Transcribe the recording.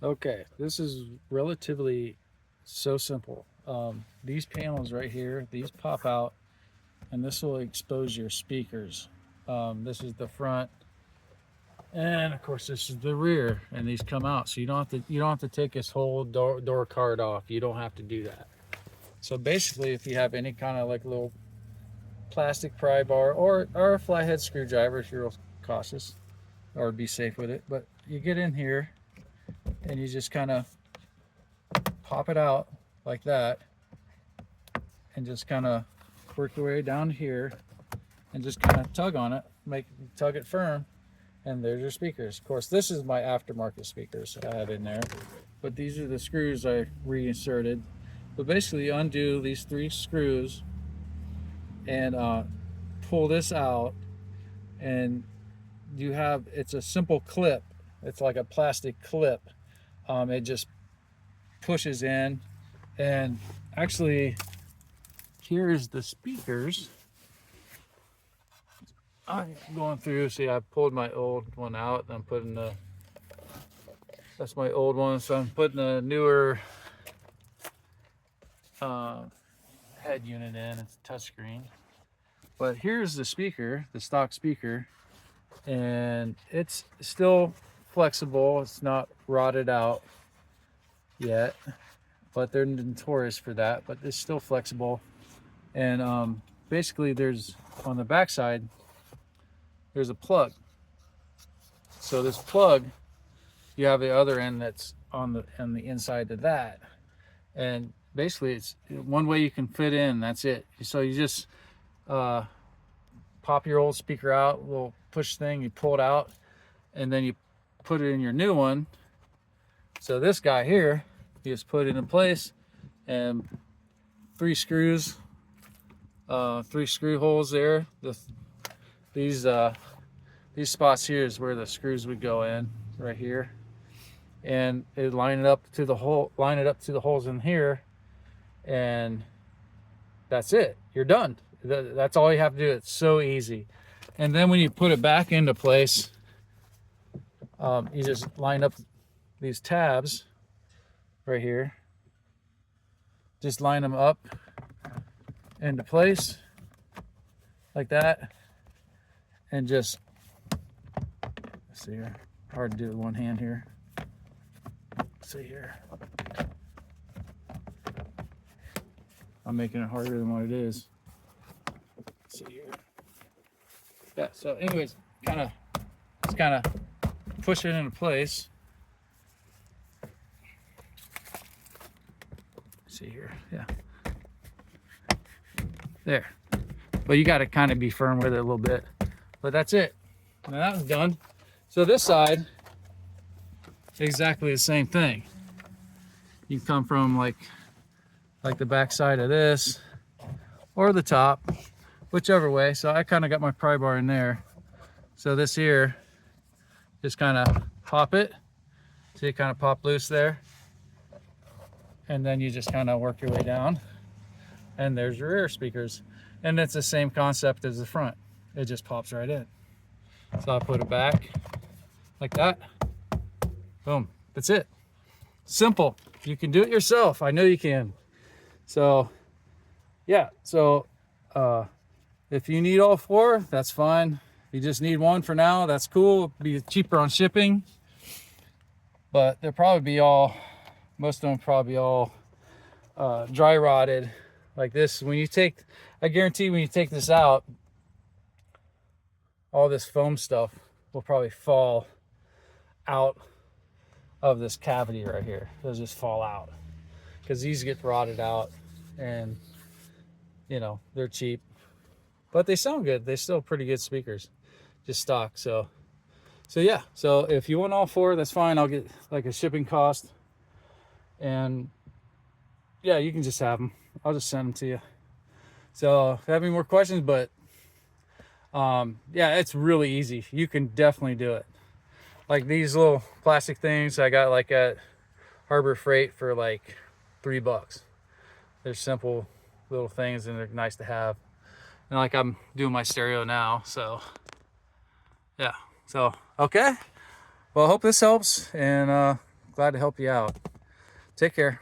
Okay, this is relatively so simple. These panels right here, these pop out, and this will expose your speakers. This is the front, and of course this is the rear, and these come out. So you don't have to take this whole door card off. You don't have to do that. So basically, if you have any kind of like little plastic pry bar or a flathead screwdriver, if you're real cautious or be safe with it, but you get in here and you just kind of pop it out like that and just kind of work your way down here and just kind of tug on it, tug it firm, and there's your speakers. Of course, this is my aftermarket speakers I have in there, but these are the screws I reinserted. But basically, you undo these 3 screws and pull this out, and it's a simple clip. It's like a plastic clip. It just pushes in, and actually, here's the speakers. I'm going through. See, I pulled my old one out, and I'm putting that's my old one. So I'm putting a newer head unit in. It's touchscreen. But here's the speaker, the stock speaker, and it's still flexible. It's not rotted out yet, but they're notorious for that. But it's still flexible. And basically, there's on the back side, there's a plug. So this plug, you have the other end that's on the inside of that, and basically it's one way you can fit in. That's it. So you just pop your old speaker out, little push thing, you pull it out, and then you put it in your new one. So this guy here, you just put it in place, and 3 screws, 3 screw holes there. These spots here is where the screws would go in, right here, and it line it up to the holes in here, and that's it. You're done. That's all you have to do. It's so easy. And then when you put it back into place, you just line up these tabs right here. Just line them up into place like that, and just see here. Hard to do with one hand here. See here. I'm making it harder than what it is. Let's see here. Yeah. So, anyways, just kind of push it into place. See here. Yeah. There. But you got to kind of be firm with it a little bit. But that's it. Now that was done. So this side, exactly the same thing. You come from like the back side of this or the top, whichever way. So I kind of got my pry bar in there. So this here, just kind of pop it. See it kind of pop loose there. And then you just kind of work your way down. And there's your rear speakers. And it's the same concept as the front. It just pops right in. So I put it back like that. Boom. That's it. Simple. You can do it yourself. I know you can. So yeah. So if you need all 4, that's fine. If you just need 1 for now, that's cool. It'll be cheaper on shipping. But they'll probably be most of them probably all dry rotted like this. I guarantee when you take this out, all this foam stuff will probably fall out of this cavity right here. It'll just fall out because these get rotted out, and they're cheap, but they sound good. They're still pretty good speakers, just stock. So yeah. So if you want all 4, that's fine. I'll get like a shipping cost, and yeah, you can just have them. I'll just send them to you. So if you have any more questions, but yeah, it's really easy. You can definitely do it. Like these little plastic things I got like at Harbor Freight for like $3. They're simple little things, and they're nice to have. And like I'm doing my stereo now, so yeah. So okay. Well, I hope this helps, and glad to help you out. Take care.